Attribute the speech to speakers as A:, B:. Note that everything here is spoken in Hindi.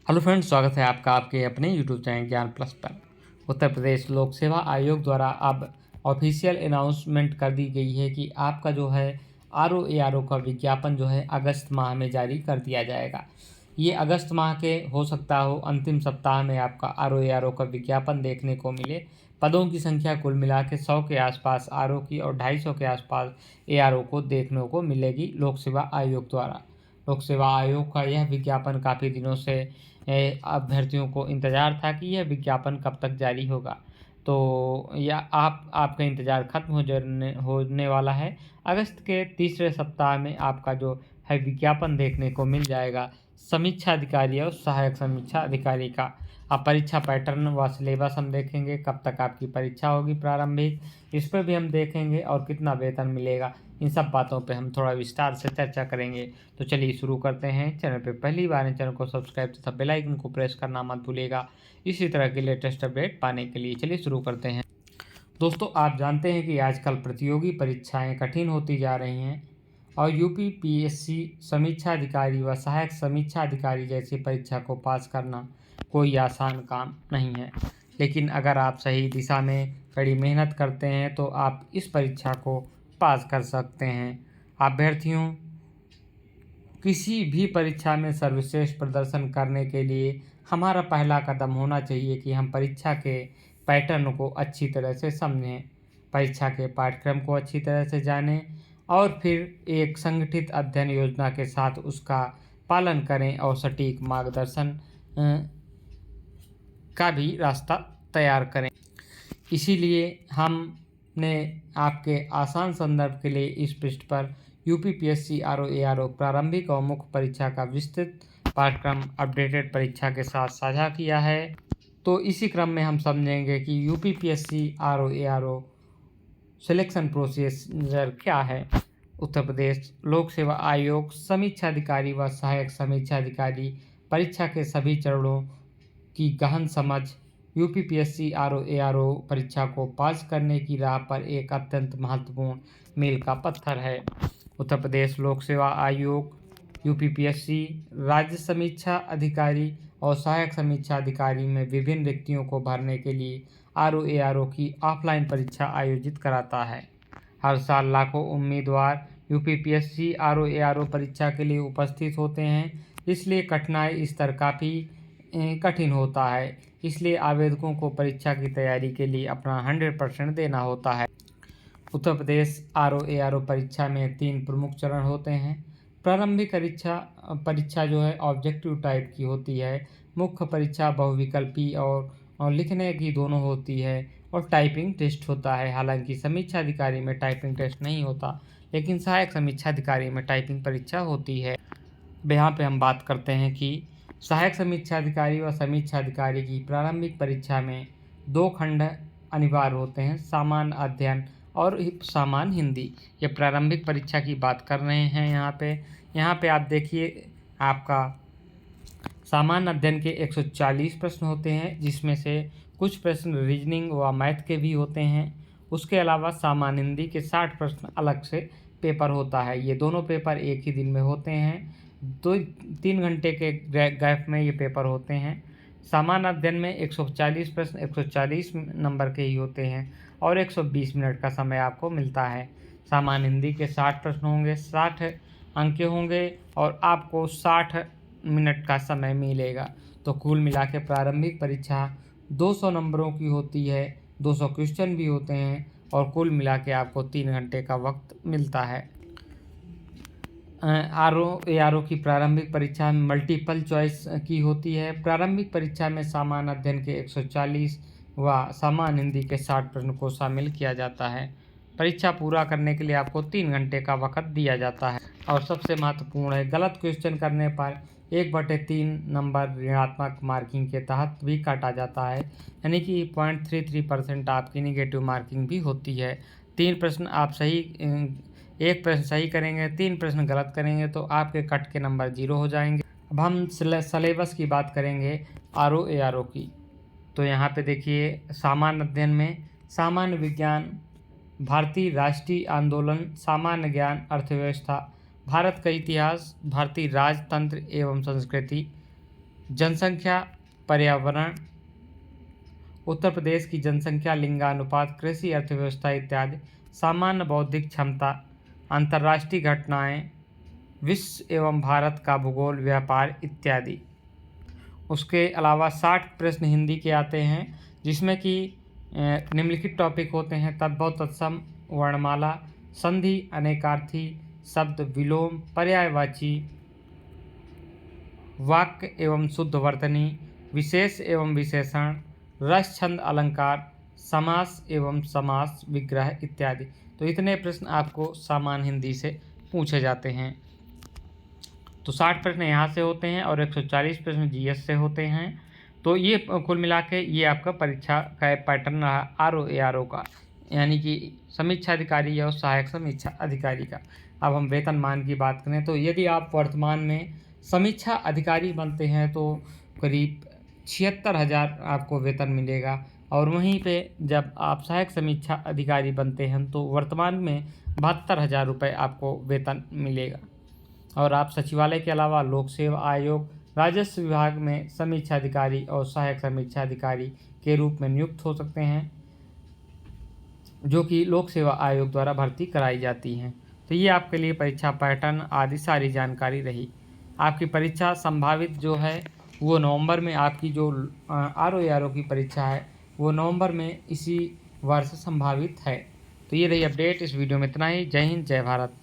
A: हेलो फ्रेंड्स, स्वागत है आपका आपके अपने यूट्यूब चैनल ज्ञान प्लस पर। उत्तर प्रदेश लोक सेवा आयोग द्वारा अब ऑफिशियल अनाउंसमेंट कर दी गई है कि आपका जो है RO ARO का विज्ञापन जो है अगस्त माह में जारी कर दिया जाएगा। ये अगस्त माह के हो सकता हो अंतिम सप्ताह में आपका RO ARO का विज्ञापन देखने को मिले। पदों की संख्या कुल मिला के 100 के आसपास RO की और 250 के आसपास ARO को देखने को मिलेगी लोक सेवा आयोग द्वारा। लोक सेवा आयोग का यह विज्ञापन काफ़ी दिनों से अभ्यर्थियों को इंतज़ार था कि यह विज्ञापन कब तक जारी होगा। तो या आपका इंतज़ार खत्म होने वाला है। अगस्त के तीसरे सप्ताह में आपका जो है विज्ञापन देखने को मिल जाएगा समीक्षा अधिकारी और सहायक समीक्षा अधिकारी का। अब परीक्षा पैटर्न व सिलेबस हम देखेंगे, कब तक आपकी परीक्षा होगी प्रारंभिक, इस पर भी हम देखेंगे, और कितना वेतन मिलेगा, इन सब बातों पे हम थोड़ा विस्तार से चर्चा करेंगे। तो चलिए शुरू करते हैं। चैनल पे पहली बार है, चैनल को सब्सक्राइब तथा बेल आइकन को प्रेस करना मत भूलिएगा इसी तरह के लेटेस्ट अपडेट पाने के लिए। चलिए शुरू करते हैं। दोस्तों, आप जानते हैं कि आजकल प्रतियोगी परीक्षाएं कठिन होती जा रही हैं और UPPSC समीक्षा अधिकारी व सहायक समीक्षा अधिकारी जैसी परीक्षा को पास करना कोई आसान काम नहीं है। लेकिन अगर आप सही दिशा में कड़ी मेहनत करते हैं तो आप इस परीक्षा को पास कर सकते हैं। अभ्यर्थियों, किसी भी परीक्षा में सर्वश्रेष्ठ प्रदर्शन करने के लिए हमारा पहला कदम होना चाहिए कि हम परीक्षा के पैटर्न को अच्छी तरह से समझें, परीक्षा के पाठ्यक्रम को अच्छी तरह से जानें और फिर एक संगठित अध्ययन योजना के साथ उसका पालन करें और सटीक मार्गदर्शन का भी रास्ता तैयार करें। इसीलिए हमने आपके आसान संदर्भ के लिए इस पृष्ठ पर UPPSC RO ARO प्रारंभिक और मुख्य परीक्षा का विस्तृत पाठ्यक्रम अपडेटेड परीक्षा के साथ साझा किया है। तो इसी क्रम में हम समझेंगे कि UPPSC RO ARO selection procedure क्या है। उत्तर प्रदेश लोक सेवा आयोग समीक्षा अधिकारी व सहायक समीक्षा अधिकारी परीक्षा के सभी चरणों की गहन समझ UPPSC RO ARO परीक्षा को पास करने की राह पर एक अत्यंत महत्वपूर्ण मील का पत्थर है। उत्तर प्रदेश लोक सेवा आयोग UPPSC राज्य समीक्षा अधिकारी और सहायक समीक्षा अधिकारी में विभिन्न रिक्तियों को भरने के लिए RO ARO की ऑफलाइन परीक्षा आयोजित कराता है। हर साल लाखों उम्मीदवार UPPSC RO ARO परीक्षा के लिए उपस्थित होते हैं, इसलिए कठिनाई स्तर काफ़ी कठिन होता है। इसलिए आवेदकों को परीक्षा की तैयारी के लिए अपना 100% देना होता है। उत्तर प्रदेश RO ARO परीक्षा में 3 प्रमुख चरण होते हैं। प्रारंभिक परीक्षा जो है ऑब्जेक्टिव टाइप की होती है। मुख्य परीक्षा बहुविकल्पी और लिखने की दोनों होती है और टाइपिंग टेस्ट होता है। हालांकि समीक्षा अधिकारी में टाइपिंग टेस्ट नहीं होता, लेकिन सहायक समीक्षा अधिकारी में टाइपिंग परीक्षा होती है। यहाँ पे हम बात करते हैं कि सहायक समीक्षा अधिकारी व समीक्षा अधिकारी की प्रारंभिक परीक्षा में 2 खंड अनिवार्य होते हैं, सामान्य अध्ययन और सामान्य हिंदी। ये प्रारंभिक परीक्षा की बात कर रहे हैं। यहाँ पे आप देखिए, आपका सामान्य अध्ययन के 140 प्रश्न होते हैं, जिसमें से कुछ प्रश्न रीजनिंग व मैथ के भी होते हैं। उसके अलावा सामान्य हिंदी के 60 प्रश्न अलग से पेपर होता है। ये दोनों पेपर एक ही दिन में होते हैं। 2-3 घंटे के गैप में ये पेपर होते हैं। सामान्य अध्ययन में 140 प्रश्न 140 नंबर के ही होते हैं और 120 मिनट का समय आपको मिलता है। सामान्य हिंदी के 60 प्रश्न होंगे, 60 अंक के होंगे और आपको 60 मिनट का समय मिलेगा। तो कुल मिला के प्रारंभिक परीक्षा 200 नंबरों की होती है, 200 क्वेश्चन भी होते हैं और कुल मिला के आपको 3 घंटे का वक्त मिलता है। RO ARO की प्रारंभिक परीक्षा में मल्टीपल चॉइस की होती है। प्रारंभिक परीक्षा में सामान्य अध्ययन के 140 व सामान्य हिंदी के 60 प्रश्न को शामिल किया जाता है। परीक्षा पूरा करने के लिए आपको 3 घंटे का वक्त दिया जाता है। और सबसे महत्वपूर्ण है, गलत क्वेश्चन करने पर 1/3 नंबर ऋणात्मक मार्किंग के तहत भी काटा जाता है, यानी कि 0.33% आपकी निगेटिव मार्किंग भी होती है। 3 प्रश्न आप सही, 1 प्रश्न सही करेंगे, 3 प्रश्न गलत करेंगे तो आपके कट के नंबर 0 हो जाएंगे। अब हम सिलेबस की बात करेंगे RO ARO की। तो यहाँ पे देखिए, सामान्य अध्ययन में सामान्य विज्ञान, भारतीय राष्ट्रीय आंदोलन, सामान्य ज्ञान, अर्थव्यवस्था, भारत का इतिहास, भारतीय राजतंत्र एवं संस्कृति, जनसंख्या, पर्यावरण, उत्तर प्रदेश की जनसंख्या, लिंगानुपात, कृषि, अर्थव्यवस्था इत्यादि, सामान्य बौद्धिक क्षमता, अंतर्राष्ट्रीय घटनाएं, विश्व एवं भारत का भूगोल, व्यापार इत्यादि। उसके अलावा 60 प्रश्न हिंदी के आते हैं, जिसमें कि निम्नलिखित टॉपिक होते हैं: तद्भव, तत्सम, वर्णमाला, संधि, अनेकार्थी शब्द, विलोम, पर्यायवाची, वाक्य एवं शुद्ध वर्तनी, विशेष एवं विशेषण, रस, छंद, अलंकार, समास एवं समास विग्रह इत्यादि। तो इतने प्रश्न आपको सामान्य हिंदी से पूछे जाते हैं। तो 60 प्रश्न यहाँ से होते हैं और 140 प्रश्न जीएस से होते हैं। तो ये कुल मिला के ये आपका परीक्षा का पैटर्न रहा आरओ का, यानी कि समीक्षा अधिकारी और सहायक समीक्षा अधिकारी का। अब हम वेतनमान की बात करें तो यदि आप वर्तमान में समीक्षा अधिकारी बनते हैं तो करीब 76,000 आपको वेतन मिलेगा, और वहीं पे जब आप सहायक समीक्षा अधिकारी बनते हैं तो वर्तमान में 72,000 रुपये आपको वेतन मिलेगा। और आप सचिवालय के अलावा लोक सेवा आयोग, राजस्व विभाग में समीक्षा अधिकारी और सहायक समीक्षा अधिकारी के रूप में नियुक्त हो सकते हैं, जो कि लोक सेवा आयोग द्वारा भर्ती कराई जाती हैं। तो ये आपके लिए परीक्षा पैटर्न आदि सारी जानकारी रही। आपकी परीक्षा संभावित जो है वो नवंबर में, आपकी जो आरओ की परीक्षा है वो नवंबर में इसी वर्ष संभावित है। तो ये रही अपडेट। इस वीडियो में इतना ही। जय हिंद, जय भारत।